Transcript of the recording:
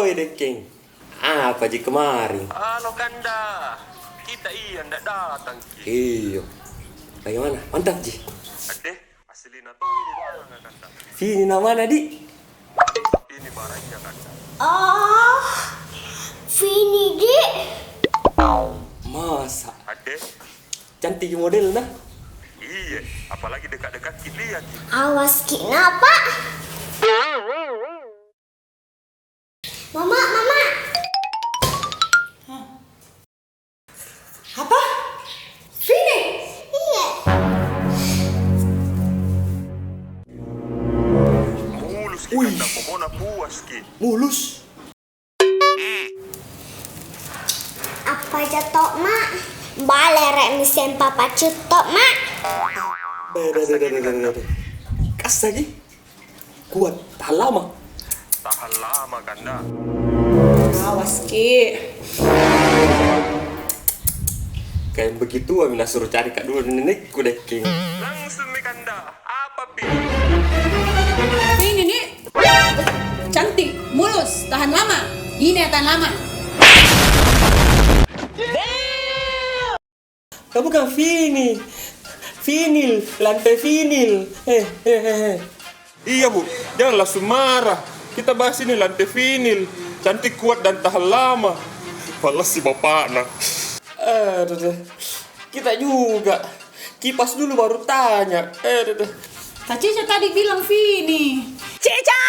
Oi Dekeng. Apa ji kemarin? Halo Kanda, kita ndak datang ki. Iyo. Bagaimana? Mantap ji. Ade, asli na tuh ini barang Kanda. Sini namanya di. Ini barangnya Kanda. Oh, Vini di. Masa? Ade, Cantik model nah. iya, apalagi dekat-dekat kita lihat. Awas kenapa? Mama. Apa? Vini? Iya. Mulus ki Wih. Kanda, pokoknya puas ki. Mulus. Apa jatuh mak? Balerek misen papa cutok mak. Beda. Kas lagi. Kuat. Tahan lama. Tahan lama Kanda. Awas Ki. Kayak begitu Amina suruh cari kak dulu nenekku Dekeng. Langsung nih Kanda, apa pi? Vini nih cantik, mulus, tahan lama. Ini tahan lama. Kamu bukan Vini. Vinil, lantai vinil. Iya bu, jangan langsung marah. Kita bahas ini lantai vinil, cantik kuat dan tahan lama. Balas si bapak nak. Aduh. Kita juga. Kipas dulu baru tanya. Kak Cica tadi bilang Vini. Cica!